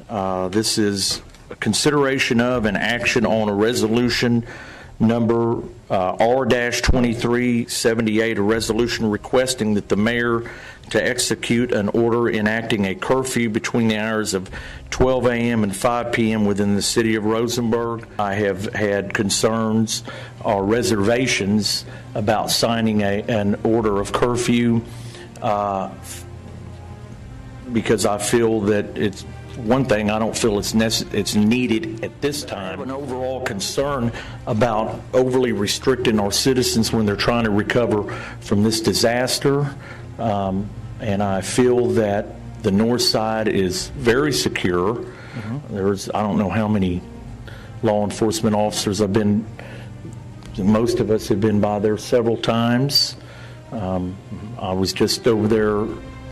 This is a consideration of an action on a resolution number R-2378, a resolution requesting that the mayor to execute an order enacting a curfew between the hours of 12 a.m. and 5 p.m. within the city of Rosenberg. I have had concerns or reservations about signing an order of curfew because I feel that it's one thing, I don't feel it's needed at this time. I have an overall concern about overly restricting our citizens when they're trying to recover from this disaster. And I feel that the north side is very secure. Mm-hmm. I don't know how many law enforcement officers most of us have been by there several times. I was just over there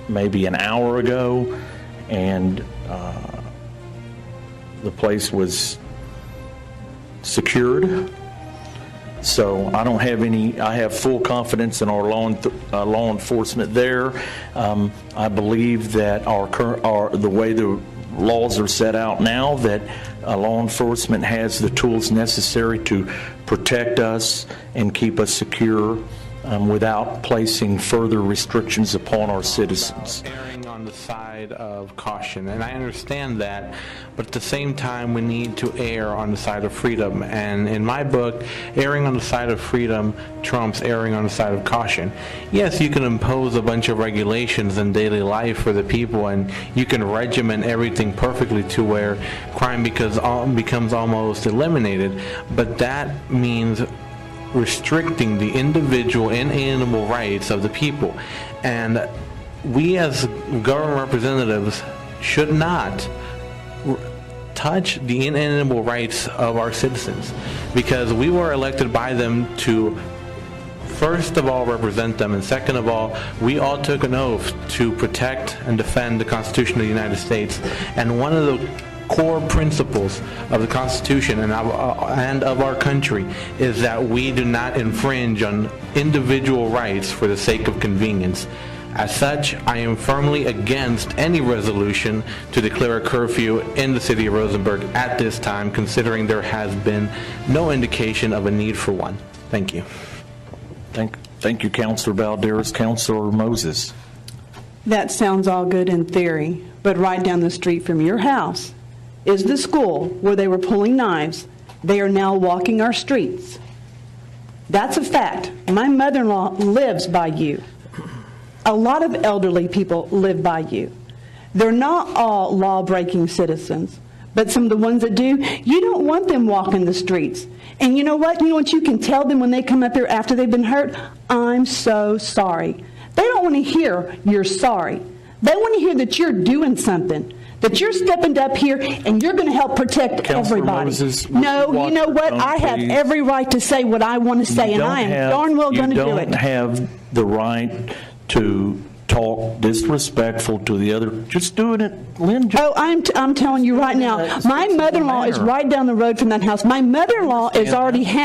maybe an hour ago, and the place was secured. So I don't have I have full confidence in our law enforcement there. I believe that the way the laws are set out now, that law enforcement has the tools necessary to protect us and keep us secure without placing further restrictions upon our citizens. Erring on the side of caution, and I understand that, but at the same time we need to err on the side of freedom. And in my book, erring on the side of freedom trumps erring on the side of caution. Yes, you can impose a bunch of regulations in daily life for the people, and you can regiment everything perfectly to where crime becomes almost eliminated, but that means restricting the individual inalienable rights of the people. And we as government representatives should not touch the inalienable rights of our citizens, because we were elected by them to first of all represent them, and second of all, we all took an oath to protect and defend the Constitution of the United States. And one of the core principles of the Constitution and of our country is that we do not infringe on individual rights for the sake of convenience. As such, I am firmly against any resolution to declare a curfew in the city of Rosenberg at this time, considering there has been no indication of a need for one. Thank you. Thank you, Councilor Balderas. Councilor Moses. That sounds all good in theory, but right down the street from your house is the school where they were pulling knives. They are now walking our streets. That's a fact. My mother-in-law lives by you. A lot of elderly people live by you. They're not all law-breaking citizens, but some of the ones that do, you don't want them walking the streets. And you know what? You know what you can tell them when they come up here after they've been hurt? I'm so sorry. They don't want to hear you're sorry. They want to hear that you're doing something, that you're stepping up here and you're going to help protect everybody. Moses, no, you know what? I have every right to say what I want to say, and I am darn well going to do it. You don't have the right to talk disrespectful to the other. Just doing it, Lynn. Oh, I'm telling you right now, my mother-in-law is right down the road from that house. My mother-in-law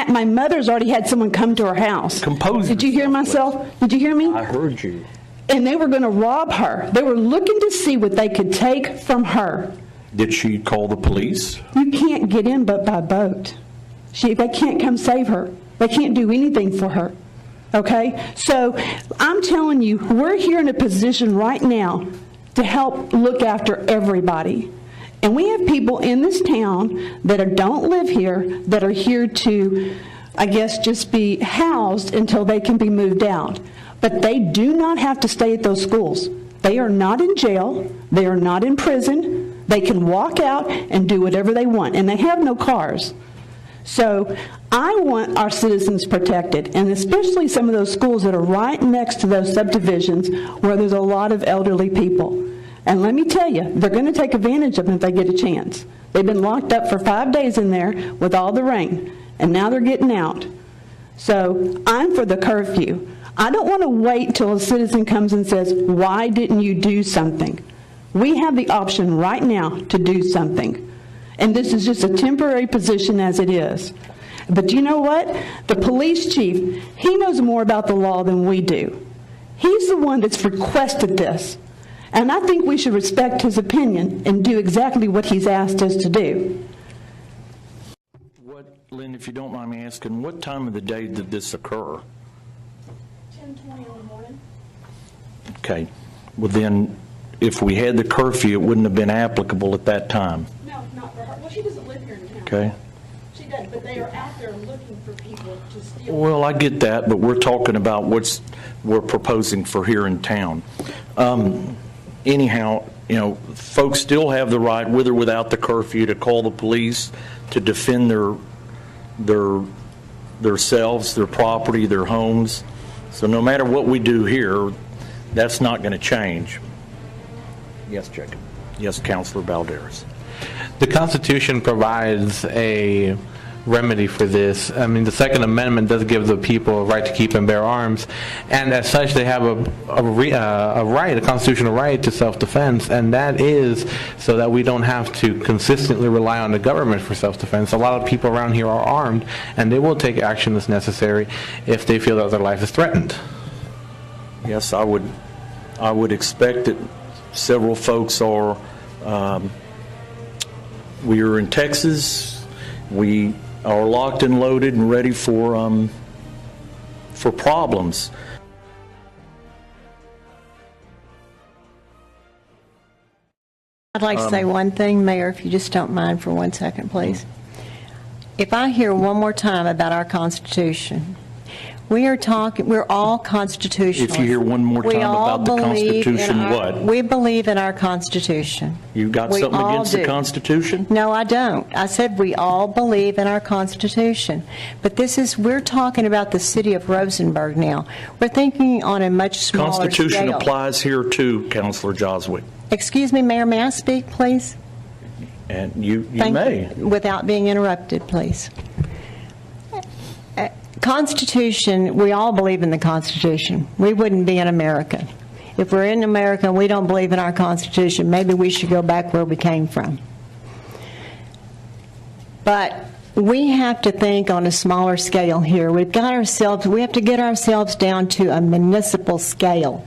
my mother's already had someone come to her house. Compose. Did you hear myself? Did you hear me? I heard you. And they were going to rob her. They were looking to see what they could take from her. Did she call the police? You can't get in but by boat. They can't come save her. They can't do anything for her. Okay? So I'm telling you, we're here in a position right now to help look after everybody. And we have people in this town that don't live here, that are here to, I guess, just be housed until they can be moved out. But they do not have to stay at those schools. They are not in jail. They are not in prison. They can walk out and do whatever they want. And they have no cars. So I want our citizens protected, and especially some of those schools that are right next to those subdivisions where there's a lot of elderly people. And let me tell you, they're going to take advantage of them if they get a chance. They've been locked up for 5 days in there with all the rain, and now they're getting out. So I'm for the curfew. I don't want to wait till a citizen comes and says, why didn't you do something? We have the option right now to do something. And this is just a temporary position as it is. But you know what? The police chief, he knows more about the law than we do. He's the one that's requested this. And I think we should respect his opinion and do exactly what he's asked us to do. Lynn, if you don't mind me asking, what time of the day did this occur? 10:20 in the morning. Okay. Well, then, if we had the curfew, it wouldn't have been applicable at that time. No, not for her. Well, she doesn't live here in town. Okay. She doesn't, but they are out there looking for people to steal. Well, I get that, but we're talking about what we're proposing for here in town. Anyhow, you know, folks still have the right, with or without the curfew, to call the police to defend themselves, their property, their homes. So no matter what we do here, that's not going to change. Yes, Jacob. Yes, Councilor Balderas. The Constitution provides a remedy for this. I mean, the Second Amendment does give the people a right to keep and bear arms, and as such, they have a constitutional right to self-defense, and that is so that we don't have to consistently rely on the government for self-defense. A lot of people around here are armed, and they will take action as necessary if they feel that their life is threatened. Yes, I would expect that several folks are. We are in Texas. We are locked and loaded and ready for problems. I'd like to say one thing, Mayor, if you just don't mind for 1 second, please. If I hear one more time about our Constitution, we're all constitutionalists. If you hear one more time about the Constitution, what? We believe in our Constitution. You got something against the Constitution? No, I don't. I said we all believe in our Constitution. But we're talking about the city of Rosenberg now. We're thinking on a much smaller scale. Constitution applies here too, Councilor Joswick. Excuse me, Mayor, may I speak, please? And you Thank may. you. Without being interrupted, please. Constitution, we all believe in the Constitution. We wouldn't be in America. If we're in America and we don't believe in our Constitution, maybe we should go back where we came from. But we have to think on a smaller scale here. We have to get ourselves down to a municipal scale.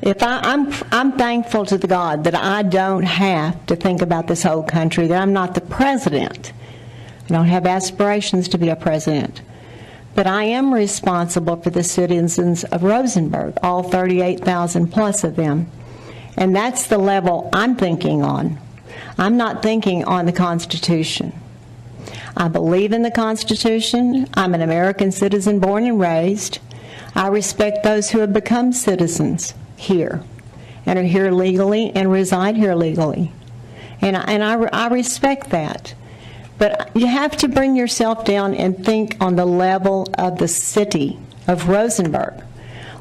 I'm thankful to the God that I don't have to think about this whole country, that I'm not the president. I don't have aspirations to be a president. But I am responsible for the citizens of Rosenberg, all 38,000 plus of them. And that's the level I'm thinking on. I'm not thinking on the Constitution. I believe in the Constitution. I'm an American citizen born and raised. I respect those who have become citizens here and are here legally and reside here legally. And I respect that. But you have to bring yourself down and think on the level of the city of Rosenberg.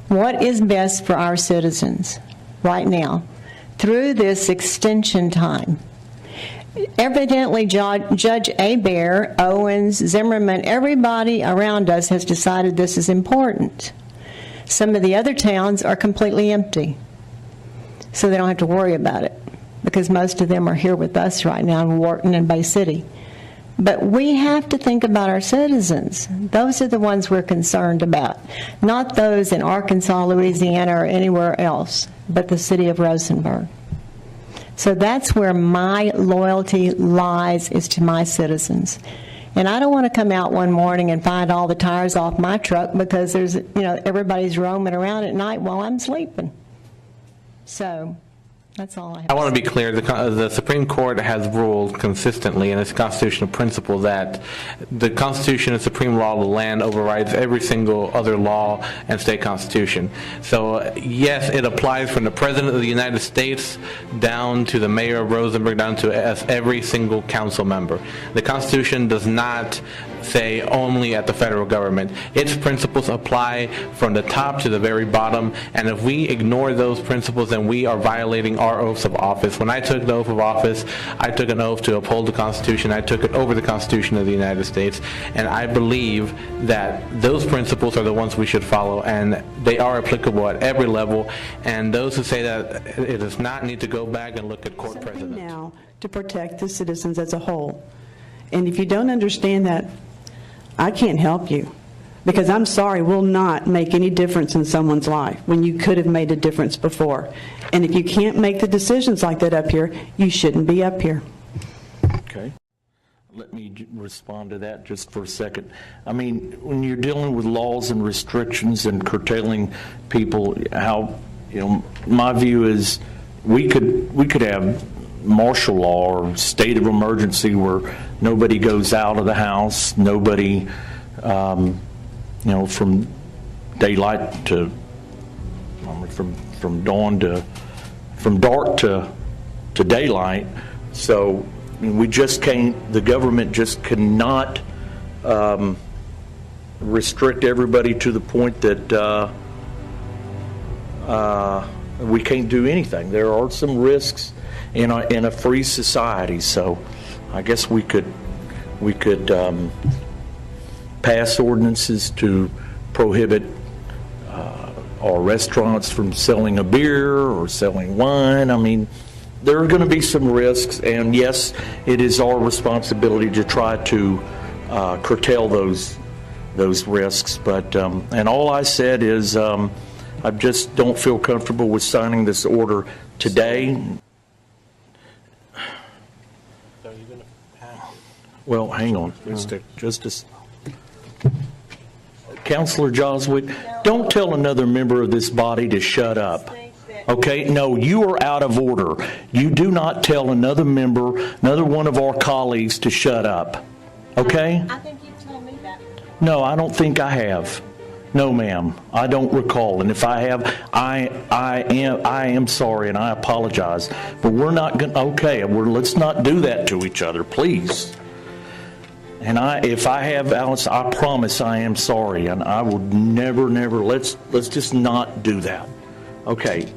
What is best for our citizens right now through this extension time? Evidently, Judge Hebert, Owens, Zimmerman, everybody around us has decided this is important. Some of the other towns are completely empty, so they don't have to worry about it because most of them are here with us right now in Wharton and Bay City. But we have to think about our citizens. Those are the ones we're concerned about, not those in Arkansas, Louisiana, or anywhere else, but the city of Rosenberg. So that's where my loyalty lies, is to my citizens. And I don't want to come out one morning and find all the tires off my truck because everybody's roaming around at night while I'm sleeping. So that's all I have. I want to be clear. The Supreme Court has ruled consistently in its constitutional principle that the Constitution is supreme law of the land, overrides every single other law and state constitution. So yes, it applies from the President of the United States down to the Mayor of Rosenberg, down to every single council member. The Constitution does not say only at the federal government. Its principles apply from the top to the very bottom, and if we ignore those principles, then we are violating our oaths of office. When I took the oath of office, I took an oath to uphold the Constitution. I took it over the Constitution of the United States, and I believe that those principles are the ones we should follow, and they are applicable at every level, and those who say that it does not need to go back and look at court precedents. Now to protect the citizens as a whole. And if you don't understand that, I can't help you. Because I'm sorry, will not make any difference in someone's life when you could have made a difference before. And if you can't make the decisions like that up here, you shouldn't be up here. Okay. Let me respond to that just for a second. I mean, when you're dealing with laws and restrictions and curtailing people, how, my view is we could have martial law or state of emergency where nobody goes out of the house, nobody, from daylight to, from dawn to, from dark to daylight. So we just can't, the government just cannot restrict everybody to the point that we can't do anything. There are some risks in a free society, so I guess we could pass ordinances to prohibit our restaurants from selling a beer or selling wine. I mean, there are going to be some risks, and yes, it is our responsibility to try to curtail those risks. But and all I said is I just don't feel comfortable with signing this order today. So you're going to pass it? Well, hang on, Councilor Joswick, don't tell another member of this body to shut up. Okay, no, you are out of order. You do not tell another member, another one of our colleagues to shut up. Okay? I think you told me that. No, I don't think I have. No, ma'am, I don't recall. And if I have, I am sorry and I apologize. But we're not going. Okay, let's not do that to each other, please. And if I have, Alice, I promise I am sorry, and I will never. Let's just not do that. Okay.